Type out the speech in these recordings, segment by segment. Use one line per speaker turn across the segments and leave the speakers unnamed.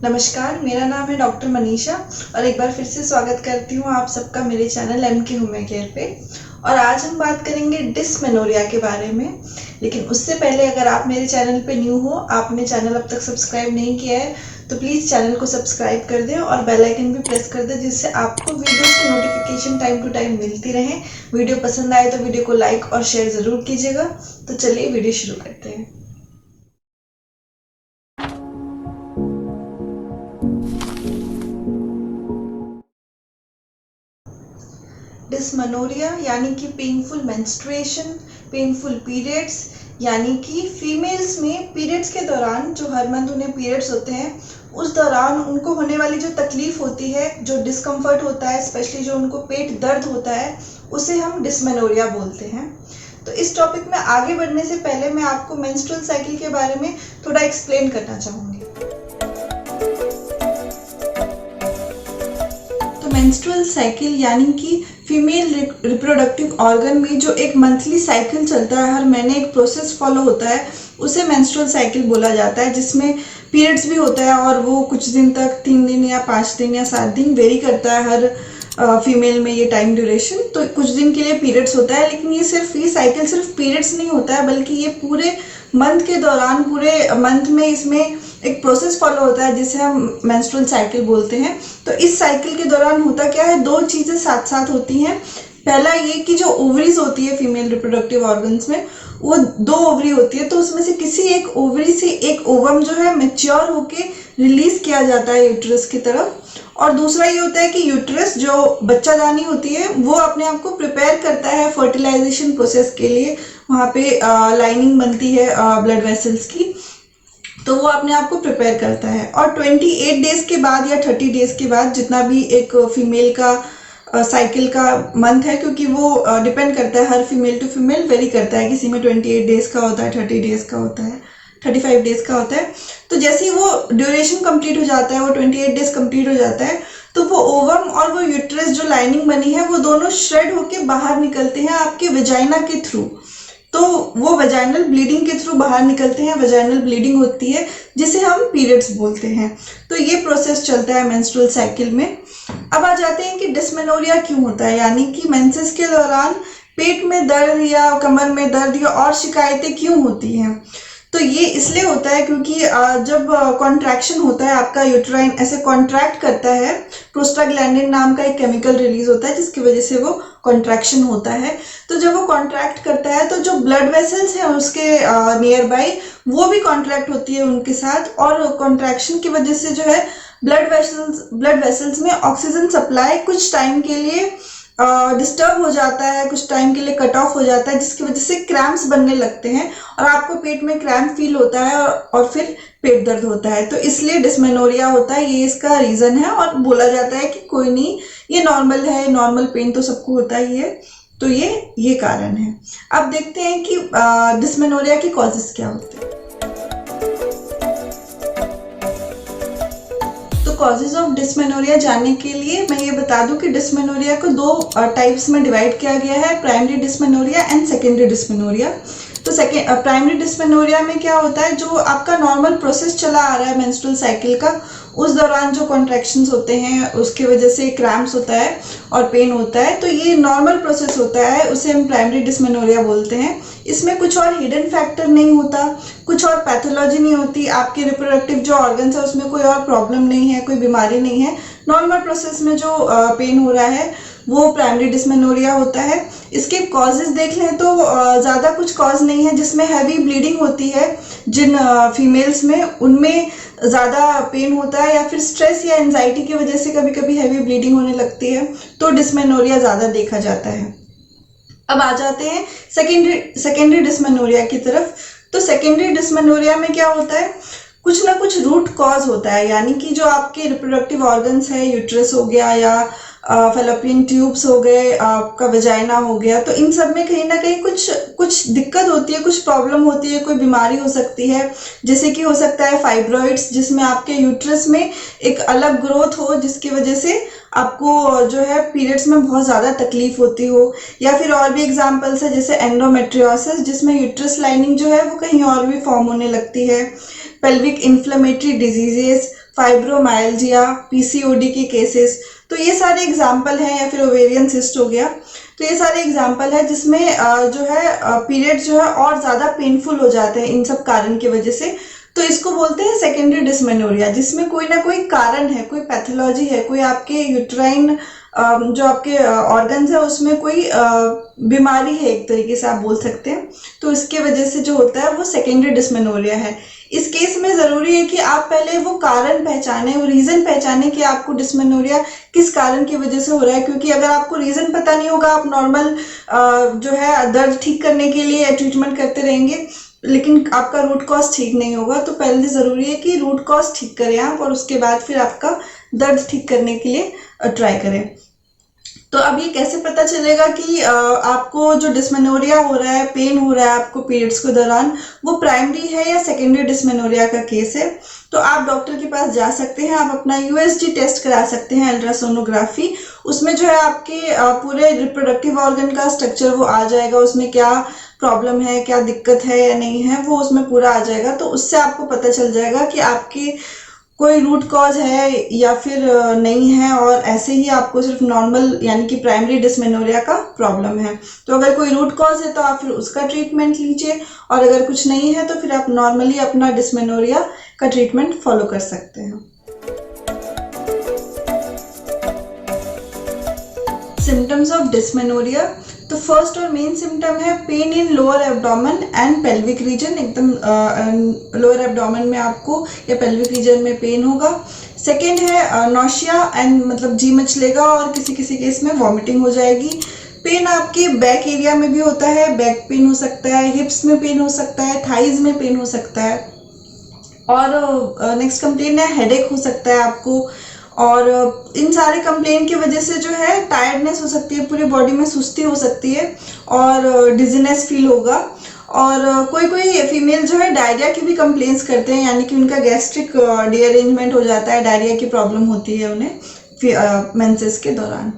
नमस्कार, मेरा नाम है डॉक्टर मनीषा और एक बार फिर से स्वागत करती हूँ आप सबका मेरे चैनल एमके होमियो केयर पे। और आज हम बात करेंगे डिस्मेनोरिया के बारे में। लेकिन उससे पहले अगर आप मेरे चैनल पे न्यू हो, आपने चैनल अब तक सब्सक्राइब नहीं किया है, तो प्लीज़ चैनल को सब्सक्राइब कर दें और बेल आइकन भी प्रेस कर दें, जिससे आपको वीडियोस की नोटिफिकेशन टाइम टू टाइम मिलती रहे। वीडियो पसंद आए तो वीडियो को लाइक और शेयर ज़रूर कीजिएगा। तो चलिए वीडियो शुरू करते हैं। डिस्मेनोरिया यानी कि पेनफुल मेंस्ट्रुएशन, पेनफुल पीरियड्स, यानी कि फीमेल्स में पीरियड्स के दौरान जो हर मंथ उन्हें पीरियड्स होते हैं, उस दौरान उनको होने वाली जो तकलीफ होती है, जो डिस्कम्फर्ट होता है, स्पेशली जो उनको पेट दर्द होता है, उसे हम डिस्मेनोरिया बोलते हैं। तो इस टॉपिक में आगे बढ़ने से पहले मैं आपको मेंस्ट्रुअल साइकिल के बारे में थोड़ा एक्सप्लेन करना चाहूँगी। तो मेंस्ट्रुअल साइकिल यानी कि फीमेल रिप्रोडक्टिव ऑर्गन में जो एक मंथली साइकिल चलता है, हर महीने एक प्रोसेस फॉलो होता है, उसे मेंस्ट्रुअल साइकिल बोला जाता है, जिसमें पीरियड्स भी होता है और वो कुछ दिन तक 3 दिन या 5 दिन या 7 दिन वेरी करता है हर फीमेल में ये टाइम ड्यूरेशन। तो कुछ दिन के लिए पीरियड्स होता है, लेकिन ये साइकिल सिर्फ पीरियड्स नहीं होता है, बल्कि ये पूरे मंथ के दौरान, पूरे मंथ में इसमें एक प्रोसेस फॉलो होता है जिसे हम मेंस्ट्रुअल साइकिल बोलते हैं। तो इस साइकिल के दौरान होता क्या है, दो चीज़ें साथ साथ होती हैं। पहला ये कि जो ओवरीज होती है फीमेल रिप्रोडक्टिव ऑर्गन्स में, वो 2 ओवरी होती है, तो उसमें से किसी एक ओवरी से एक ओवम जो है मैच्योर होके रिलीज किया जाता है यूट्रस की तरफ। और दूसरा ये होता है कि यूट्रस जो बच्चादानी होती है, वो अपने आप को प्रिपेयर करता है फर्टिलाइजेशन प्रोसेस के लिए। वहाँ पे लाइनिंग बनती है ब्लड वेसल्स की, तो वो अपने आप को प्रिपेयर करता है। और 28 डेज के बाद या 30 डेज के बाद, जितना भी एक फीमेल का साइकिल का मंथ है, क्योंकि वो डिपेंड करता है, हर फीमेल टू फीमेल वेरी करता है, किसी में 28 डेज का होता है, 30 डेज का होता है, 35 डेज का होता है। तो जैसे ही वो ड्यूरेशन कंप्लीट हो जाता है, वो 28 डेज कंप्लीट हो जाता है, तो वो ओवम और वो यूट्रस जो लाइनिंग बनी है, वो दोनों श्रेड होके बाहर निकलते हैं आपके वेजाइना के थ्रू। तो वो वेजाइनल ब्लीडिंग के थ्रू बाहर निकलते हैं, वेजाइनल ब्लीडिंग होती है, जिसे हम पीरियड्स बोलते हैं। तो ये प्रोसेस चलता है मेंस्ट्रुअल साइकिल में। अब आ जाते हैं कि डिस्मेनोरिया क्यों होता है, यानी कि मेंसेस के दौरान पेट में दर्द या कमर में दर्द या और शिकायतें क्यों होती हैं। तो ये इसलिए होता है क्योंकि जब कॉन्ट्रैक्शन होता है, आपका यूट्राइन ऐसे कॉन्ट्रैक्ट करता है, प्रोस्टाग्लैंडिन नाम का एक केमिकल रिलीज होता है, जिसकी वजह से वो कॉन्ट्रैक्शन होता है। तो जब वो कॉन्ट्रैक्ट करता है, तो जो ब्लड वेसल्स हैं उसके नियर बाई, वो भी कॉन्ट्रैक्ट होती है उनके साथ, और कॉन्ट्रैक्शन की वजह से जो है ब्लड वेसल्स में ऑक्सीजन सप्लाई कुछ टाइम के लिए डिस्टर्ब हो जाता है, कुछ टाइम के लिए कट ऑफ हो जाता है, जिसकी वजह से क्रैम्प्स बनने लगते हैं और आपको पेट में क्रैम्प फील होता है और फिर पेट दर्द होता है। तो इसलिए डिस्मेनोरिया होता है, ये इसका रीज़न है। और बोला जाता है कि कोई नहीं, ये नॉर्मल है, नॉर्मल पेन तो सबको होता ही है। तो ये कारण है। अब देखते हैं कि डिस्मेनोरिया के कॉजेस क्या होते हैं। कॉजेज ऑफ डिस्मेनोरिया जानने के लिए मैं ये बता दूं कि डिस्मेनोरिया को 2 टाइप्स में डिवाइड किया गया है, primary dysmenorrhoea and secondary dysmenorrhoea. तो प्राइमरी डिस्मेनोरिया में क्या होता है, जो आपका नॉर्मल प्रोसेस चला आ रहा है मेंस्ट्रुअल साइकिल का, उस दौरान जो कॉन्ट्रैक्शंस होते हैं उसके वजह से क्रैम्प्स होता है और पेन होता है, तो ये नॉर्मल प्रोसेस होता है, उसे हम प्राइमरी डिस्मेनोरिया बोलते हैं। इसमें कुछ और हिडन फैक्टर नहीं होता, कुछ और पैथोलॉजी नहीं होती, आपके रिप्रोडक्टिव जो ऑर्गन्स है उसमें कोई और प्रॉब्लम नहीं है, कोई बीमारी नहीं है। नॉर्मल प्रोसेस में जो पेन हो रहा है वो प्राइमरी डिस्मेनोरिया होता है। इसके कॉजेज देख लें तो ज़्यादा कुछ कॉज नहीं है। जिसमें हैवी ब्लीडिंग होती है, जिन फीमेल्स में, उनमें ज़्यादा पेन होता है, या फिर स्ट्रेस या एंजाइटी की वजह से कभी कभी हैवी ब्लीडिंग होने लगती है, तो डिस्मेनोरिया ज़्यादा देखा जाता है। अब आ जाते हैं सेकेंडरी डिस्मेनोरिया की तरफ। तो सेकेंडरी डिस्मेनोरिया में क्या होता है, कुछ ना कुछ रूट कॉज होता है, यानी कि जो आपके रिप्रोडक्टिव ऑर्गन्स है, यूट्रस हो गया या फेलोपियन ट्यूब्स हो गए, आपका वेजाइना हो गया, तो इन सब में कहीं ना कहीं कुछ दिक्कत होती है, कुछ प्रॉब्लम होती है, कोई बीमारी हो सकती है। जैसे कि हो सकता है फाइब्रॉइड्स, जिसमें आपके यूट्रस में एक अलग ग्रोथ हो, जिसकी वजह से आपको जो है पीरियड्स में बहुत ज़्यादा तकलीफ होती हो। या फिर और भी एग्जांपल्स है, जैसे एंडोमेट्रियोसिस, जिसमें यूट्रस लाइनिंग जो है वो कहीं और भी फॉर्म होने लगती है। Pelvic inflammatory diseases, fibromyalgia, PCOD के केसेस। तो ये सारे एग्जाम्पल हैं, या फिर ओवेरियन सिस्ट हो गया। तो ये सारे एग्जाम्पल है जिसमें जो है पीरियड जो है और ज़्यादा पेनफुल हो जाते हैं इन सब कारण की वजह से। तो इसको बोलते हैं सेकेंडरी डिस्मेनोरिया, जिसमें कोई ना कोई कारण है, कोई पैथोलॉजी है, कोई आपके यूट्राइन जो आपके ऑर्गन्स है उसमें कोई बीमारी है, एक तरीके से आप बोल सकते हैं। तो इसके वजह से जो होता है वो सेकेंडरी डिस्मेनोरिया है। इस केस में ज़रूरी है कि आप पहले वो कारण पहचाने, वो रीज़न पहचाने कि आपको डिस्मेनोरिया किस कारण की वजह से हो रहा है। क्योंकि अगर आपको रीज़न पता नहीं होगा, आप नॉर्मल जो है दर्द ठीक करने के लिए ट्रीटमेंट करते रहेंगे, लेकिन आपका रूट कॉज ठीक नहीं होगा। तो पहले ज़रूरी है कि रूट कॉज ठीक करें आप, और उसके बाद फिर आपका दर्द ठीक करने के लिए ट्राई करें। तो अब ये कैसे पता चलेगा कि आपको जो डिस्मेनोरिया हो रहा है, पेन हो रहा है आपको पीरियड्स के दौरान, वो प्राइमरी है या सेकेंडरी डिस्मेनोरिया का केस है। तो आप डॉक्टर के पास जा सकते हैं, आप अपना यूएसजी टेस्ट करा सकते हैं, अल्ट्रासोनोग्राफी। उसमें जो है आपके पूरे रिप्रोडक्टिव ऑर्गन का स्ट्रक्चर वो आ जाएगा, उसमें क्या प्रॉब्लम है, क्या दिक्कत है या नहीं है, वो उसमें पूरा आ जाएगा। तो उससे आपको पता चल जाएगा कि आपके कोई रूट कॉज है या फिर नहीं है, और ऐसे ही आपको सिर्फ नॉर्मल यानी कि प्राइमरी डिस्मेनोरिया का प्रॉब्लम है। तो अगर कोई रूट कॉज है तो आप फिर उसका ट्रीटमेंट लीजिए, और अगर कुछ नहीं है तो फिर आप नॉर्मली अपना डिस्मेनोरिया का ट्रीटमेंट फॉलो कर सकते हैं। Symptoms of dysmenorrhoea. तो फर्स्ट और मेन सिम्टम है pain in lower abdomen and pelvic region. एकदम लोअर एब्डोमेन में आपको या पेल्विक रीजन में पेन होगा। सेकेंड है नौशिया एंड मतलब जी मचलेगा, और किसी किसी केस में वॉमिटिंग हो जाएगी। पेन आपके बैक एरिया में भी होता है, बैक पेन हो सकता है, हिप्स में पेन हो सकता है, थाइज में पेन हो सकता है। और नेक्स्ट कंप्लेन है हेडेक हो सकता है आपको। और इन सारे कंप्लेन की वजह से जो है टायर्डनेस हो सकती है, पूरी बॉडी में सुस्ती हो सकती है, और डिजीनेस फील होगा। और कोई कोई फीमेल जो है डायरिया की भी कंप्लेंट्स करते हैं, यानी कि उनका गैस्ट्रिक डीअरेंजमेंट हो जाता है, डायरिया की प्रॉब्लम होती है उन्हें मेंसेस के दौरान।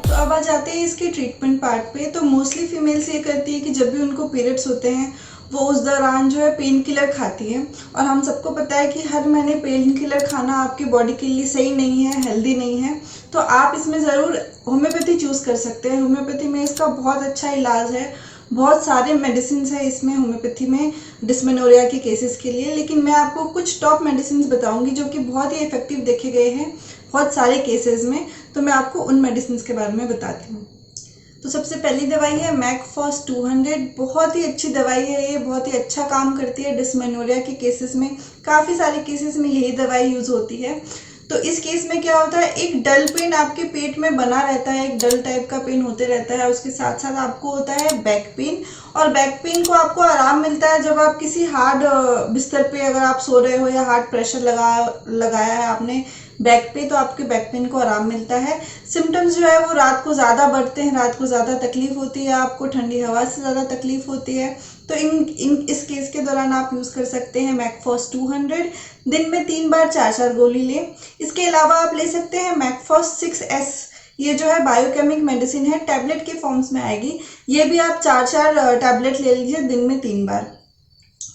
तो अब आ जाते हैं इसके ट्रीटमेंट पार्ट पे। तो मोस्टली फीमेल्स ये करती है कि जब भी उनको पीरियड्स होते हैं वो उस दौरान जो है पेन किलर खाती है। और हम सबको पता है कि हर महीने पेन किलर खाना आपकी बॉडी के लिए सही नहीं है, हेल्दी नहीं है। तो आप इसमें ज़रूर होम्योपैथी चूज़ कर सकते हैं। होम्योपैथी में इसका बहुत अच्छा इलाज है, बहुत सारे मेडिसिन है इसमें होम्योपैथी में डिस्मेनोरिया के केसेस के लिए। लेकिन मैं आपको कुछ टॉप मेडिसिन बताऊंगी जो कि बहुत ही इफेक्टिव देखे गए हैं बहुत सारे केसेस में। तो मैं आपको उन मेडिसिन के बारे में बताती हूँ। तो सबसे पहली दवाई है मैकफॉस 200। बहुत ही अच्छी दवाई है ये, बहुत ही अच्छा काम करती है डिस्मेनोरिया के केसेस में। काफ़ी सारे केसेस में यही दवाई यूज़ होती है। तो इस केस में क्या होता है, एक डल पेन आपके पेट में बना रहता है, एक डल टाइप का पेन होते रहता है। उसके साथ साथ आपको होता है बैक पेन, और बैक पेन को आपको आराम मिलता है जब आप किसी हार्ड बिस्तर पे अगर आप सो रहे हो, या हार्ड प्रेशर लगाया है आपने बैक पे, तो आपके बैक पेन को आराम मिलता है। सिम्टम्स जो है वो रात को ज़्यादा बढ़ते हैं, रात को ज़्यादा तकलीफ होती है, आपको ठंडी हवा से ज़्यादा तकलीफ होती है। तो इस केस के दौरान आप यूज़ कर सकते हैं मैकफॉस 200। दिन में 3 बार 4-4 गोली लें। इसके अलावा आप ले सकते हैं मैकफॉस 6S। ये जो है बायोकेमिक मेडिसिन है, टैबलेट के फॉर्म्स में आएगी। ये भी आप 4-4 टैबलेट ले लीजिए दिन में 3 बार।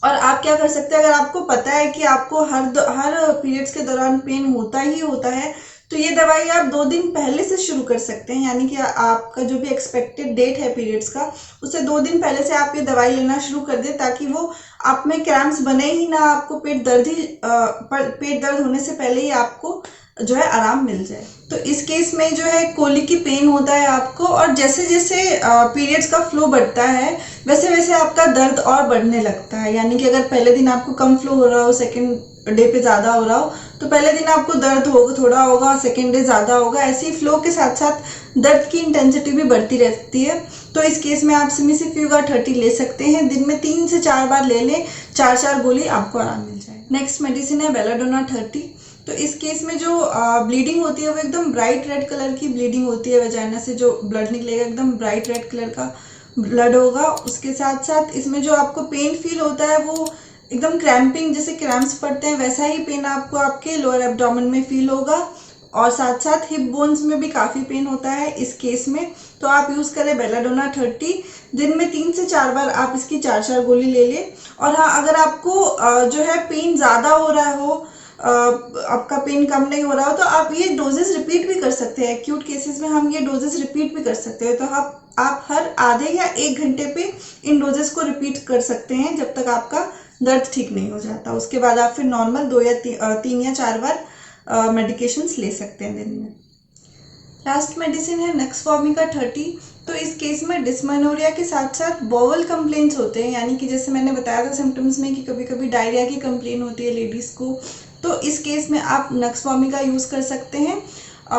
और आप क्या कर सकते हैं, अगर आपको पता है कि आपको हर पीरियड्स के दौरान पेन होता ही होता है, तो ये दवाई आप 2 दिन पहले से शुरू कर सकते हैं। यानी कि आपका जो भी एक्सपेक्टेड डेट है पीरियड्स का, उससे 2 दिन पहले से आप ये दवाई लेना शुरू कर दें, ताकि वो आप में क्रैम्प्स बने ही ना, आपको पेट दर्द होने से पहले ही आपको जो है आराम मिल जाए। तो इस केस में जो है कोलिक की पेन होता है आपको, और जैसे जैसे पीरियड्स का फ्लो बढ़ता है वैसे वैसे आपका दर्द और बढ़ने लगता है। यानी कि अगर पहले दिन आपको कम फ्लो हो रहा हो, सेकेंड डे पे ज़्यादा हो रहा हो, तो पहले दिन आपको दर्द होगा, थोड़ा होगा, सेकेंड डे ज़्यादा होगा। ऐसे ही फ्लो के साथ साथ दर्द की इंटेंसिटी भी बढ़ती रहती है। तो इस केस में आप सिमिसिफ्यूगा 30 ले सकते हैं, दिन में 3 से 4 बार ले लें, 4-4 गोली, आपको आराम मिल जाए। नेक्स्ट मेडिसिन है बेलाडोना 30। तो इस केस में जो ब्लीडिंग होती है वो एकदम ब्राइट रेड कलर की ब्लीडिंग होती है। वजाइना से जो ब्लड निकलेगा एकदम ब्राइट रेड कलर का ब्लड होगा। उसके साथ साथ इसमें जो आपको पेन फील होता है वो एकदम क्रैम्पिंग, जैसे क्रैम्प्स पड़ते हैं वैसा ही पेन आपको आपके लोअर एब्डोमेन में फील होगा। और साथ साथ हिप बोन्स में भी काफ़ी पेन होता है इस केस में। तो तो आप यूज़ करें बेलाडोना 30। दिन में 3 से 4 बार आप इसकी 4-4 गोली ले लें। और हाँ, अगर आपको जो है पेन ज़्यादा हो रहा हो, आपका पेन कम नहीं हो रहा हो, तो आप ये डोजेस रिपीट भी कर सकते हैं। एक्यूट केसेस में हम ये डोजेस रिपीट भी कर सकते हैं। तो आप हर आधे या 1 घंटे पे इन डोजेस को रिपीट कर सकते हैं जब तक आपका दर्द ठीक नहीं हो जाता। उसके बाद आप फिर नॉर्मल 3 या 4 बार मेडिकेशंस ले सकते हैं दिन में। लास्ट मेडिसिन है नक्सफॉर्मिका 30। तो इस केस में डिस्मेनोरिया के साथ साथ बॉवल कंप्लेंट्स होते हैं, यानी कि जैसे मैंने बताया था सिम्टम्स में कि कभी कभी डायरिया की कंप्लेन होती है लेडीज़ को, तो इस केस में आप नक्सफॉर्मिका यूज़ कर सकते हैं।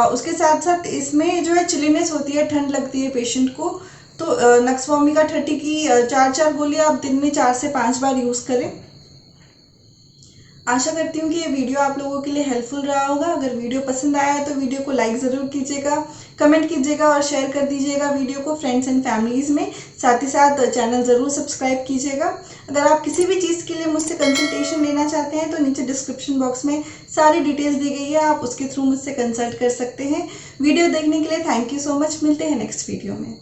उसके साथ साथ इसमें जो है चिलीनेस होती है, ठंड लगती है पेशेंट को, तो नक्सफॉर्मिका 30 की 4-4 गोली आप दिन में 4 से 5 बार यूज़ करें। आशा करती हूँ कि ये वीडियो आप लोगों के लिए हेल्पफुल रहा होगा। अगर वीडियो पसंद आया है तो वीडियो को लाइक ज़रूर कीजिएगा, कमेंट कीजिएगा और शेयर कर दीजिएगा वीडियो को फ्रेंड्स एंड फैमिलीज़ में। साथ ही साथ चैनल ज़रूर सब्सक्राइब कीजिएगा। अगर आप किसी भी चीज़ के लिए मुझसे कंसल्टेशन लेना चाहते हैं तो नीचे डिस्क्रिप्शन बॉक्स में सारी डिटेल्स दी गई है, आप उसके थ्रू मुझसे कंसल्ट कर सकते हैं। वीडियो देखने के लिए थैंक यू सो मच। मिलते हैं नेक्स्ट वीडियो में।